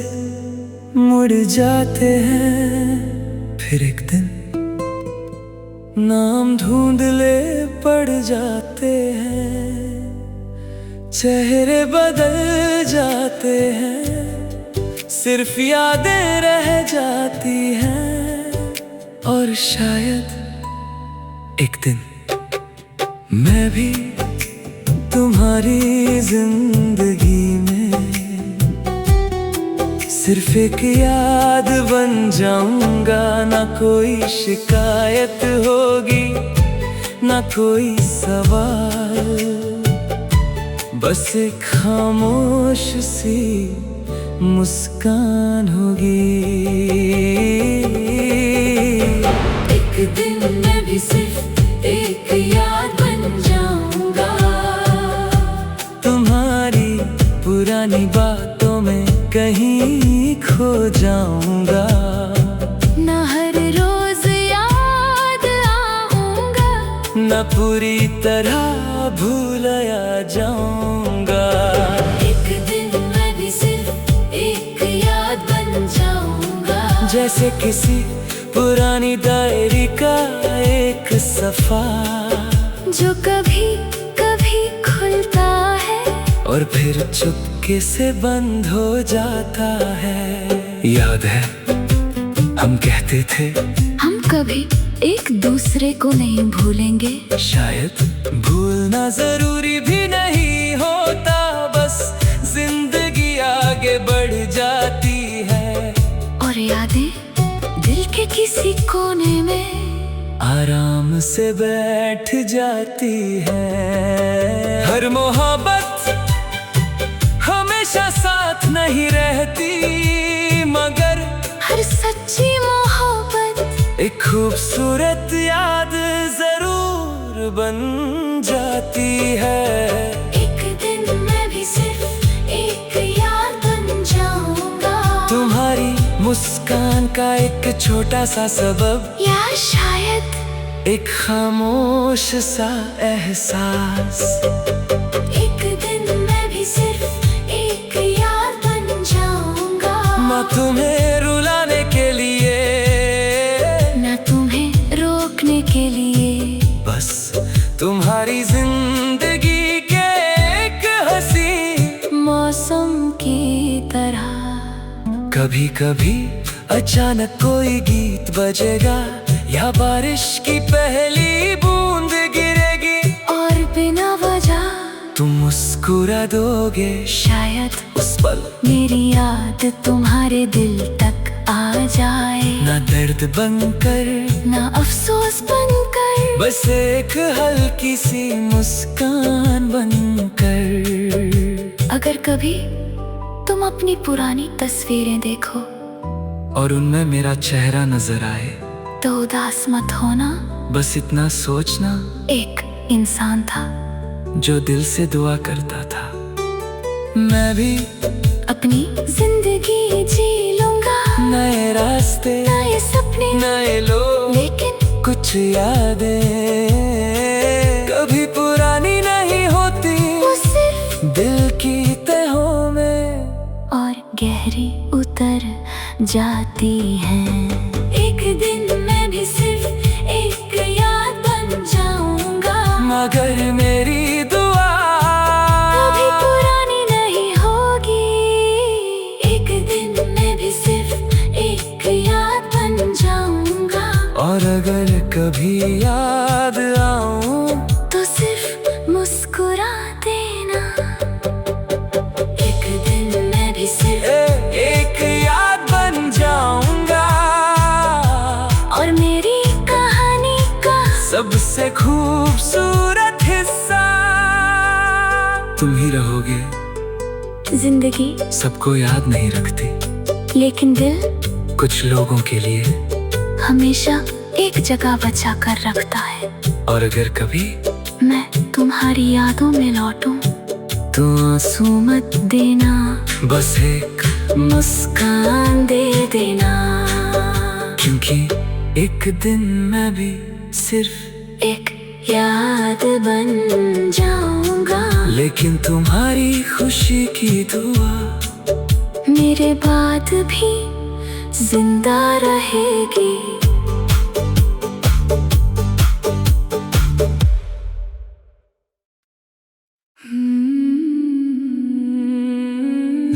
मुड़ जाते हैं। फिर एक दिन नाम ढूंढले पड़ जाते हैं, चेहरे बदल जाते हैं, सिर्फ यादें रह जाती हैं। और शायद एक दिन मैं भी तुम्हारी जिंदगी में सिर्फ एक याद बन जाऊंगा। ना कोई शिकायत होगी, ना कोई सवाल, बस एक खामोश सी मुस्कान होगी। एक दिन मैं भी सिर्फ एक याद बन जाऊंगा, तुम्हारी पुरानी बातों में कहीं खो जाऊंगा। न हर रोज याद आऊंगा, न पूरी तरह भूलया जाऊंगा। एक दिन मैं भी सिर्फ एक याद बन जाऊंगा, जैसे किसी पुरानी डायरी का एक सफा जो कभी कभी खुलता है और फिर चुपके से बंद हो जाता है। याद है हम कहते थे हम कभी एक दूसरे को नहीं भूलेंगे। शायद भूलना जरूरी भी नहीं होता, बस जिंदगी आगे बढ़ जाती है। और यादें दिल के किसी कोने में आराम से बैठ जाती है। हर मोहब्बत हमेशा साथ नहीं रहती, मगर हर सच्ची मोहब्बत एक खूबसूरत याद जरूर बन जाती है। एक दिन मैं भी सिर्फ एक याद बन जाऊंगा। तुम्हारी मुस्कान का एक छोटा सा सबब, या शायद एक खामोश सा एहसास। एक दिन मैं भी सिर्फ एक याद बन जाऊंगा। मैं तुम्हें रुलाने के लिए, न तुम्हें रोकने के लिए, बस तुम्हारी जिंदगी के एक हंसी मौसम की तरह। कभी कभी अचानक कोई गीत बजेगा, या बारिश की पहली बूंद गिरेगी, और बिना वजह तुम मुस्कुरा दोगे। शायद उस पल मेरी याद तुम्हारे दिल तक आ जाए। ना दर्द बनकर ना अफसोस बनकर, बस एक हल्की सी मुस्कान बनकर। अगर कभी तुम अपनी पुरानी तस्वीरें देखो और उनमें मेरा चेहरा नजर आए, तो उदास मत होना। बस इतना सोचना, एक इंसान था जो दिल से दुआ करता था। मैं भी अपनी जिंदगी जी लूंगा, नए रास्ते, नए सपने, नए लोग, लेकिन कुछ यादें कभी पुरानी नहीं होती। वो सिर्फ दिल की तहों में और गहरी उतर जाती हैं। एक दिन मैं भी सिर्फ एक याद बन जाऊंगा, मगर मेरी दुआ कभी पुरानी नहीं होगी। एक दिन मैं भी सिर्फ एक याद बन जाऊंगा, और अगर कभी याद आऊं तो सिर्फ मुस्कुरा देना। एक दिन मैं भी सिर्फ एक याद बन जाऊंगा, और मेरी कहानी का सबसे खूबसूरत हिस्सा तुम ही रहोगे। जिंदगी सबको याद नहीं रखती, लेकिन दिल कुछ लोगों के लिए, हमेशा एक जगह बचा कर रखता है। और अगर कभी मैं तुम्हारी यादों में लौटूं तो आंसू मत देना, बस एक, मुस्कान दे देना। क्योंकि एक दिन मैं भी सिर्फ एक याद बन जाऊंगा, लेकिन तुम्हारी खुशी की दुआ मेरे बाद भी जिंदा रहेगी।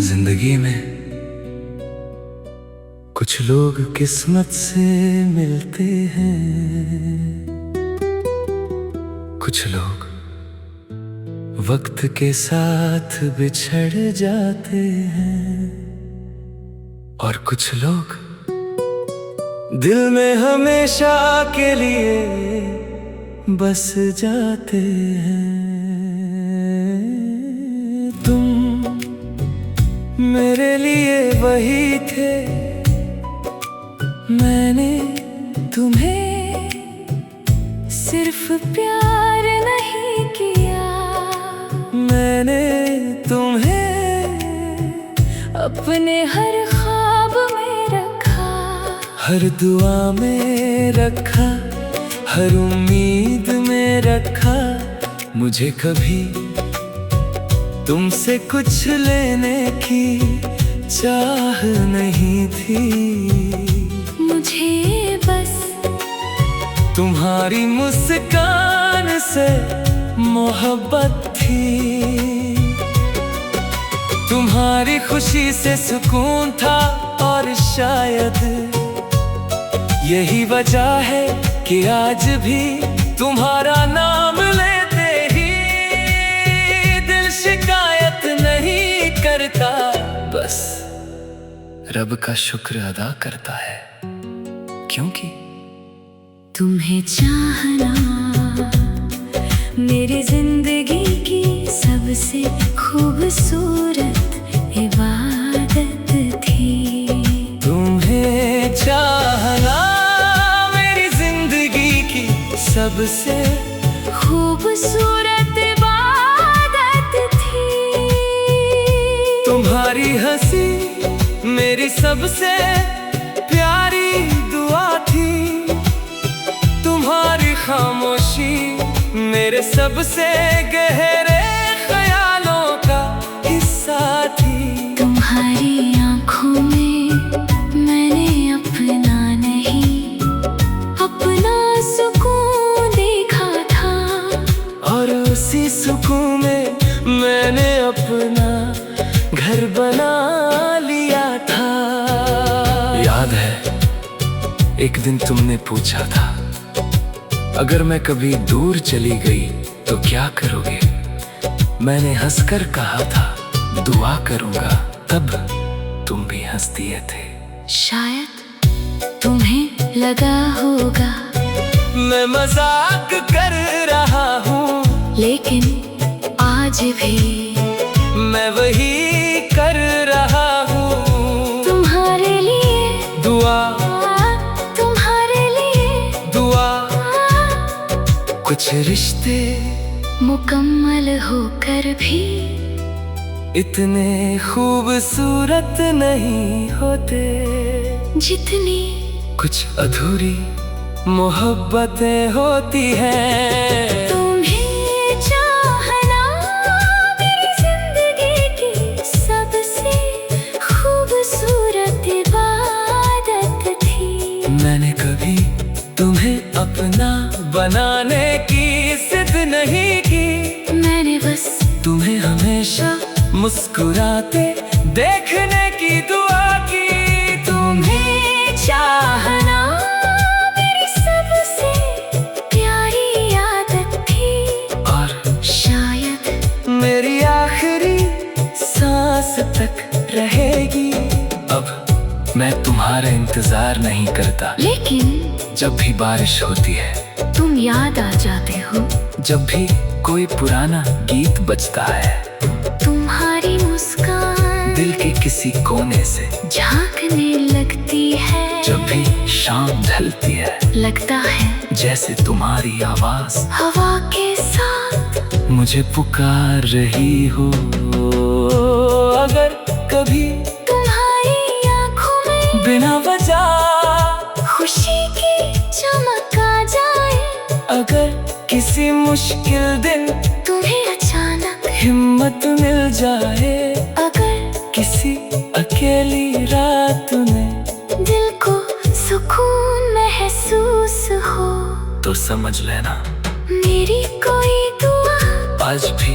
जिंदगी में कुछ लोग किस्मत से मिलते हैं, कुछ लोग वक्त के साथ बिछड़ जाते हैं, और कुछ लोग दिल में हमेशा के लिए बस जाते हैं। तुम मेरे लिए वही थे, मैंने तुम्हें सिर्फ प्यार नहीं किया, मैंने तुम्हें अपने हर ख्वाब में रखा, हर दुआ में रखा, हर उम्मीद में रखा। मुझे कभी तुमसे कुछ लेने की चाह नहीं थी, मुझे बस तुम्हारी मुस्कान से मोहब्बत थी, तुम्हारी खुशी से सुकून था, और शायद यही वजह है कि आज भी तुम्हारा नाम लेते ही दिल शिकायत नहीं करता, बस रब का शुक्र अदा करता है, क्योंकि तुम्हें चाहना मेरी जिंदगी की सबसे खूबसूरत इबादत थी। तुम्हें चाहना मेरी जिंदगी की सबसे खूबसूरत इबादत थी। तुम्हारी हंसी मेरी सबसे प्यारी दुआ थी, तुम्हारी खामोशी मेरे सबसे गहरे ख्यालों का हिस्सा थी। तुम्हारी आंखों में मैंने अपना नहीं, अपना सुकून देखा था, और उसी सुकून में मैंने अपना घर बना लिया था। याद है एक दिन तुमने पूछा था, अगर मैं कभी दूर चली गई तो क्या करोगे? मैंने हंसकर कहा था, दुआ करूंगा। तब तुम भी हंस दिए थे। शायद तुम्हें लगा होगा मैं मजाक कर रहा हूँ, लेकिन आज भी मैं वही कर रहा हूँ। तुम्हारे लिए दुआ, तुम्हारे लिए दुआ। कुछ रिश्ते मुकम्मल होकर भी इतने खूबसूरत नहीं होते, जितनी कुछ अधूरी मोहब्बतें होती हैं। तुम्हें चाहना मेरी जिंदगी की सबसे खूबसूरत इबादत थी। मैंने कभी तुम्हें अपना बनाने की जिद नहीं की, मैंने बस तुम्हें हमेशा मुस्कुराते देखने की दुआ की। तुम्हें चाहना मेरी सबसे प्यारी आदत थी, और शायद मेरी आखिरी सांस तक रहेगी। अब मैं तुम्हारा इंतजार नहीं करता, लेकिन जब भी बारिश होती है, तुम याद आ जाते हो। जब भी कोई पुराना गीत बजता है, तुम्हारी मुस्कान दिल के किसी कोने से झांकने लगती है। जब भी शाम ढलती है, लगता है जैसे तुम्हारी आवाज हवा के साथ मुझे पुकार रही हो। अगर कभी तुम्हारी आंखों में बिना वजह खुशी की चमक आ जाए, अगर किसी मुश्किल दिन तुम्हें अचानक हिम्मत मिल जाए, अगर किसी अकेली रात में दिल को सुकून महसूस हो, तो समझ लेना मेरी कोई दुआ आज भी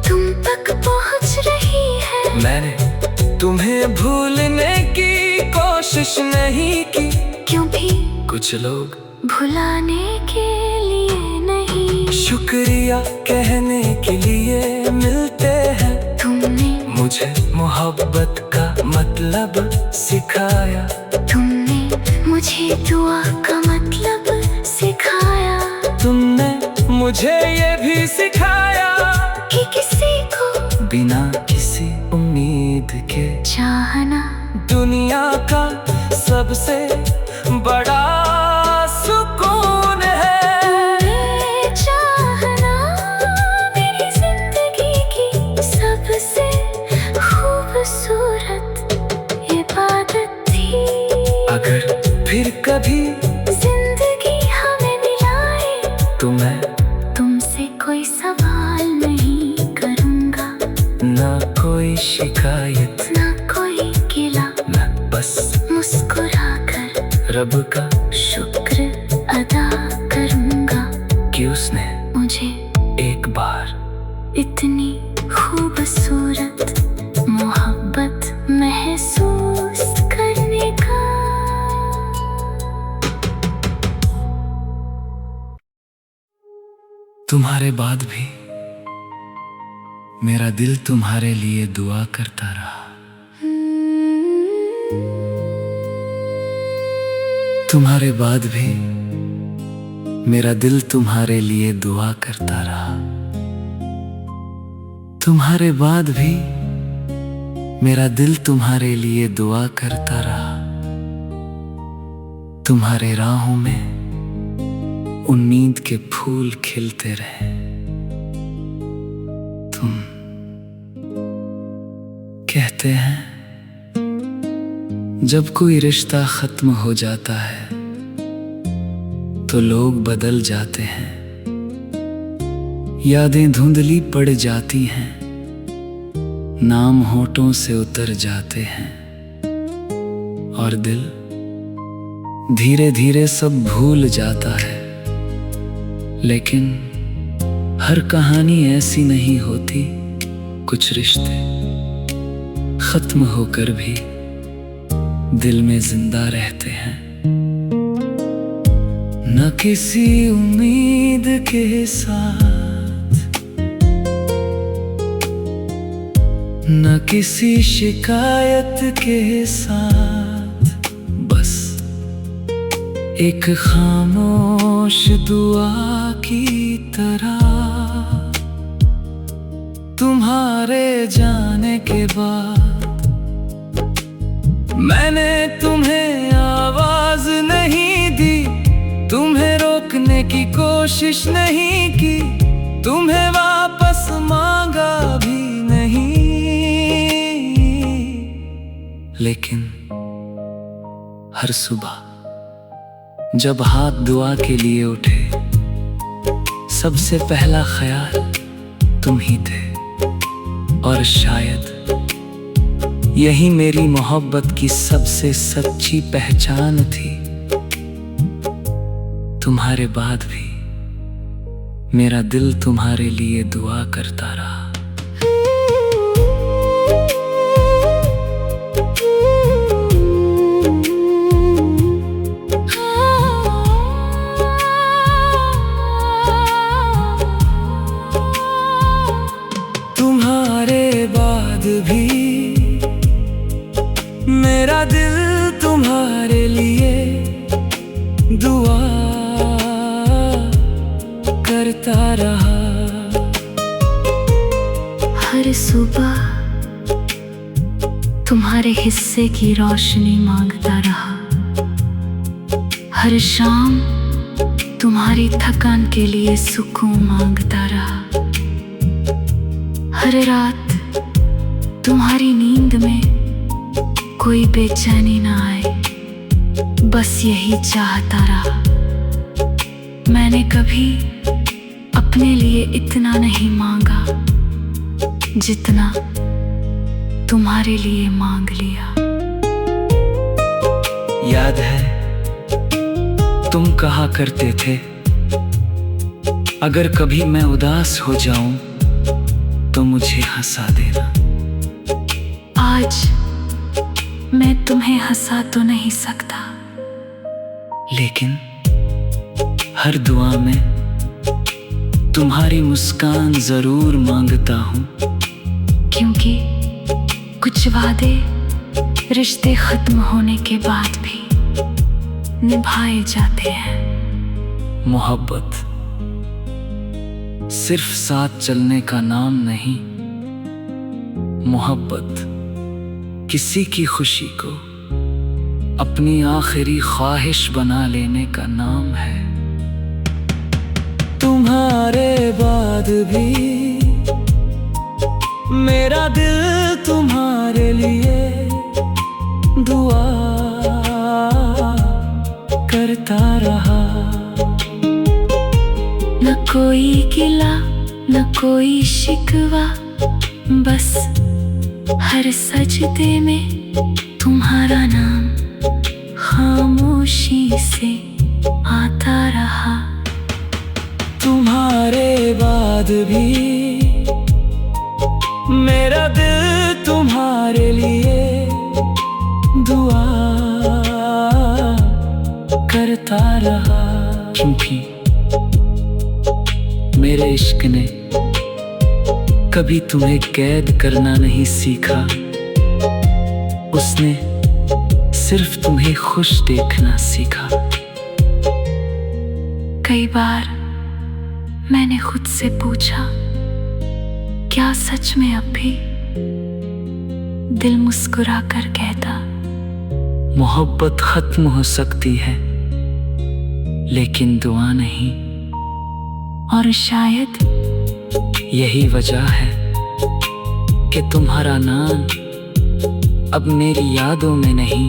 तुम तक पहुंच रही है। मैंने तुम्हें भूलने की कोशिश नहीं की, क्योंकि कुछ लोग भुलाने के लिए नहीं, शुक्रिया कहने के लिए मिलते हैं। तुमने मुझे मोहब्बत का मतलब सिखाया, तुमने मुझे दुआ का मतलब सिखाया, तुमने मुझे ये भी सिखाया कि किसी को बिना किसी उम्मीद के चाहना दुनिया का सबसे बड़ा सुकून है। तुम्हें चाहना मेरी जिंदगी की सबसे खूबसूरत इबादत थी। अगर फिर कभी जिंदगी हमें मिलाए, तो मैं तुमसे कोई सवाल नहीं करूँगा, ना कोई शिकायत, ना कोई गिला, मैं बस मुस्कुरा कर रब का शुक्र अदा कर उसने मुझे एक बार इतनी खूबसूरत मोहब्बत महसूस करने का। तुम्हारे बाद भी मेरा दिल तुम्हारे लिए दुआ करता रहा। तुम्हारे बाद भी मेरा दिल तुम्हारे लिए दुआ करता रहा। तुम्हारे बाद भी मेरा दिल तुम्हारे लिए दुआ करता रहा। तुम्हारे राहों में उम्मीद के फूल खिलते रहे। तुम कहते हैं जब कोई रिश्ता खत्म हो जाता है तो लोग बदल जाते हैं, यादें धुंधली पड़ जाती हैं, नाम होठों से उतर जाते हैं और दिल धीरे धीरे सब भूल जाता है। लेकिन हर कहानी ऐसी नहीं होती। कुछ रिश्ते खत्म होकर भी दिल में जिंदा रहते हैं। न किसी उम्मीद के साथ, न किसी शिकायत के साथ, बस एक खामोश दुआ की तरह। तुम्हारे जाने के बाद मैंने तुम्हें आवाज नहीं दी, तुम्हें रोकने की कोशिश नहीं की, तुम्हें वापस मांगा भी नहीं। लेकिन हर सुबह जब हाथ दुआ के लिए उठे, सबसे पहला ख्याल तुम ही थे। और शायद यही मेरी मोहब्बत की सबसे सच्ची पहचान थी। तुम्हारे बाद भी मेरा दिल तुम्हारे लिए दुआ करता रहा। तुम्हारे बाद भी मेरा दिल तुम्हारे लिए दुआ करता रहा। हर सुबह तुम्हारे हिस्से की रोशनी मांगता रहा। हर शाम तुम्हारी थकान के लिए सुकून मांगता रहा। हर रात तुम्हारी नींद में कोई बेचैनी ना आए, बस यही चाहता रहा। मैंने कभी अपने लिए इतना नहीं मांगा जितना तुम्हारे लिए मांग लिया। याद है तुम कहा करते थे, अगर कभी मैं उदास हो जाऊं तो मुझे हंसा देना। आज मैं तुम्हें हंसा तो नहीं सकता, लेकिन हर दुआ में तुम्हारी मुस्कान जरूर मांगता हूँ। क्योंकि कुछ वादे रिश्ते खत्म होने के बाद भी निभाए जाते हैं। मोहब्बत सिर्फ साथ चलने का नाम नहीं, मोहब्बत किसी की खुशी को अपनी आखिरी ख्वाहिश बना लेने का नाम है। तुम्हारे बाद भी मेरा दिल तुम्हारे लिए दुआ करता रहा। न कोई गिला न कोई शिकवा, बस हर सजदे में तुम्हारा नाम खामोशी से आता रहा। तुम्हारे बाद भी मेरा दिल तुम्हारे लिए दुआ करता रहा। क्योंकि मेरे इश्क ने कभी तुम्हें कैद करना नहीं सीखा, उसने सिर्फ तुम्हें खुश देखना सीखा। कई बार मैंने खुद से पूछा, क्या सच में अब भी दिल मुस्कुरा कर कहता, मोहब्बत खत्म हो सकती है लेकिन दुआ नहीं। और शायद यही वजह है कि तुम्हारा नाम अब मेरी यादों में नहीं,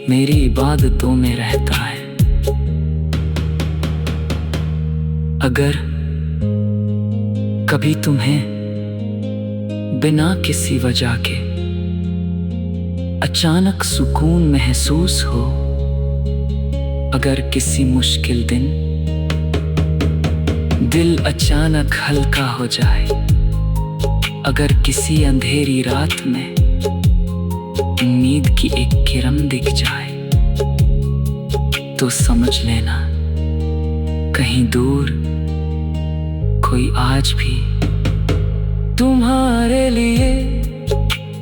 मेरी इबादतों में रहता है। अगर कभी तुम्हें बिना किसी वजह के अचानक सुकून महसूस हो, अगर किसी मुश्किल दिन दिल अचानक हल्का हो जाए, अगर किसी अंधेरी रात में उम्मीद की एक किरण दिख जाए, तो समझ लेना कहीं दूर कोई आज भी तुम्हारे लिए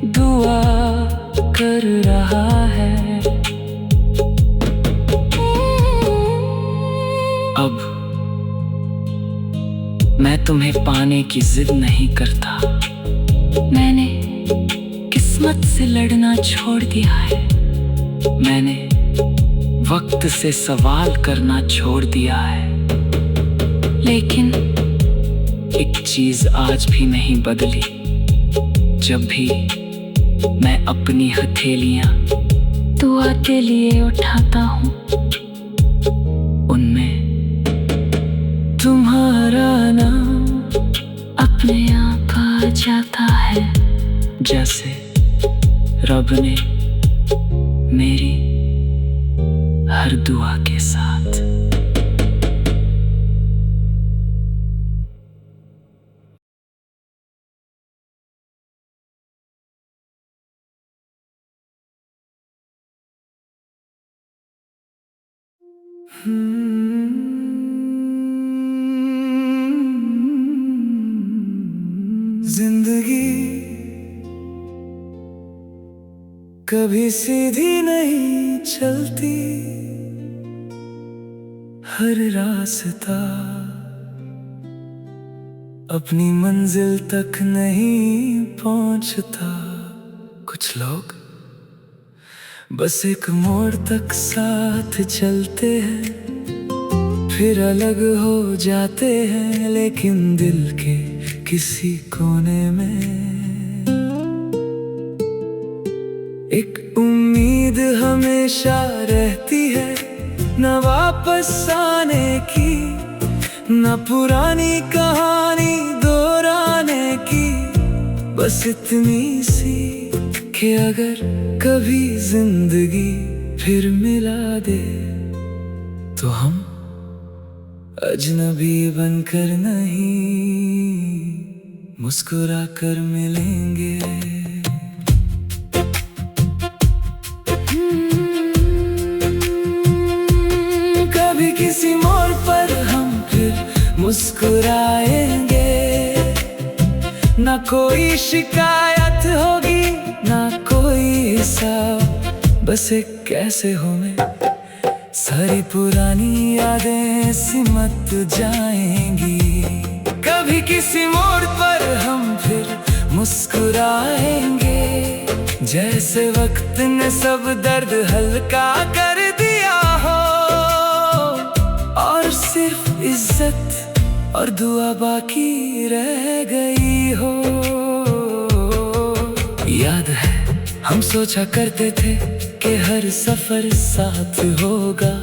दुआ कर रहा है। अब मैं तुम्हें पाने की जिद नहीं करता, मैंने किस्मत से लड़ना छोड़ दिया है। मैंने वक्त से सवाल करना छोड़ दिया है। लेकिन एक चीज आज भी नहीं बदली, जब भी मैं अपनी हथेलियां दुआ के लिए उठाता हूँ, उनमें तुम्हारा नाम अपने आप आ जाता है। जैसे रब ने मेरी हर दुआ के साथ। जिंदगी कभी सीधी नहीं चलती, हर रास्ता अपनी मंजिल तक नहीं पहुंचता। कुछ लोग बस एक मोड़ तक साथ चलते हैं, फिर अलग हो जाते हैं, लेकिन दिल के किसी कोने में एक उम्मीद हमेशा रहती है, न वापस आने की, न पुरानी कहानी दोहराने की। बस इतनी सी कि अगर कभी जिंदगी फिर मिला दे, तो हम अजनबी बनकर नहीं, मुस्कुरा कर मिलेंगे। कभी किसी मोड़ पर हम फिर मुस्कुराएंगे, ना कोई शिकायत होगी ना कोई हिसाब, बस एक कैसे हो में सारी पुरानी यादें सिमट जाएंगी। कभी किसी मोड़ पर हम फिर मुस्कुराएंगे, जैसे वक्त ने सब दर्द हल्का कर दिया हो, और सिर्फ इज्जत और दुआ बाकी रह गई हो। याद है हम सोचा करते थे कि हर सफर साथ होगा,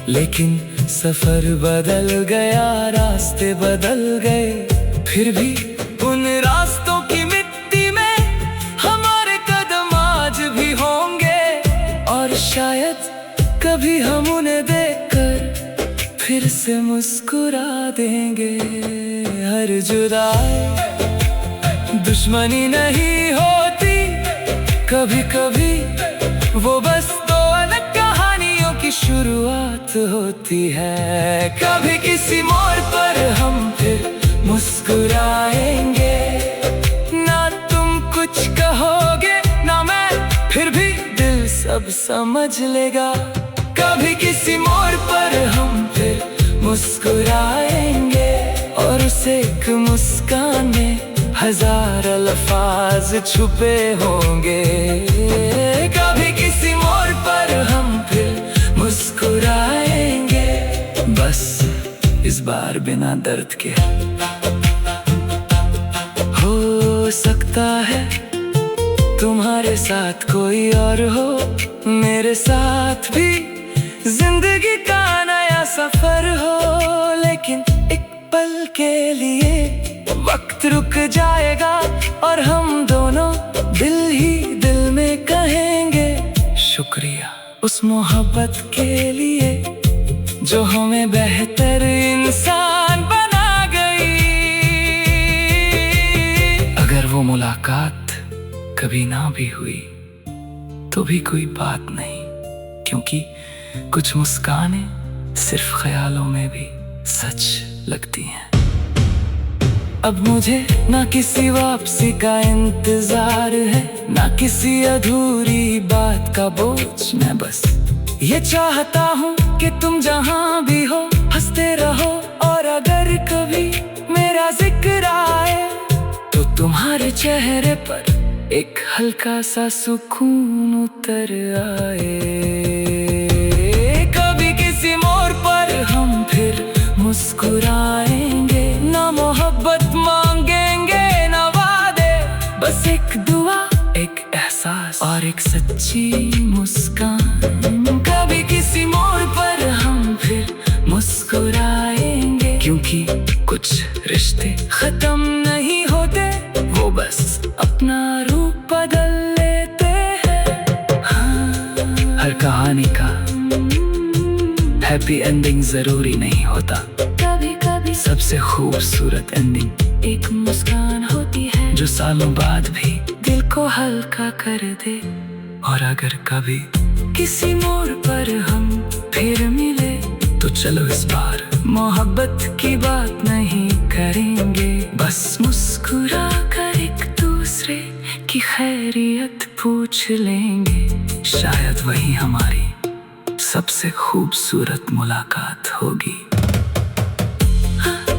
लेकिन सफर बदल गया, रास्ते बदल गए, फिर भी उन रास्तों की मिट्टी में हमारे कदम आज भी होंगे, और शायद कभी हम उन्हें देखकर फिर से मुस्कुरा देंगे। हर जुदाई दुश्मनी नहीं होती, कभी कभी वो बस दो अलग कहानियों की शुरुआत होती है। कभी किसी मोड़ पर हम फिर मुस्कुराएंगे, ना तुम कुछ कहोगे ना मैं, फिर भी दिल सब समझ लेगा। कभी किसी मोड़ पर हम फिर मुस्कुराएंगे, और उस एक मुस्कान में हजार अल्फाज छुपे होंगे। कभी किसी मोड़ पर हम फिर मुस्कुराएंगे, बस इस बार बिना दर्द के। हो सकता है तुम्हारे साथ कोई और हो, मेरे साथ भी जिंदगी का नया सफर हो, लेकिन एक पल के लिए वक्त रुक जाएगा, और हम दोनों दिल ही दिल में कहेंगे शुक्रिया उस मोहब्बत के लिए जो हमें बेहतर इंसान बना गई। अगर वो मुलाकात कभी ना भी हुई तो भी कोई बात नहीं, क्योंकि कुछ मुस्कानें सिर्फ ख्यालों में भी सच लगती हैं। अब मुझे ना किसी वापसी का इंतजार है, ना किसी अधूरी बात का बोझ। मैं बस ये चाहता हूँ कि तुम जहाँ भी हो हंसते रहो, और अगर कभी मेरा जिक्र आए तो तुम्हारे चेहरे पर एक हल्का सा सुकून उतर आए। कभी किसी मोड़ पर हम फिर मुस्कुराएंगे, ना मोहब्बत मांगेंगे ना वादे, बस एक दुआ, एक एहसास और एक सच्ची मुस्कान। कभी किसी मोड़ पर हम फिर मुस्कुराएंगे, क्योंकि कुछ रिश्ते खत्म नहीं होते, वो बस अपना रूप बदल लेते हैं। हाँ, हर कहानी का हैप्पी एंडिंग जरूरी नहीं होता, कभी कभी सबसे खूबसूरत एंडिंग एक मुस्कान होती है, जो सालों बाद भी दिल को हल्का कर दे। और अगर कभी किसी मोड़ पर हम फिर मिले तो चलो इस बार मोहब्बत की बात नहीं करेंगे, बस मुस्कुरा कर एक दूसरे की खैरियत पूछ लेंगे। शायद वही हमारी सबसे खूबसूरत मुलाकात होगी। हाँ।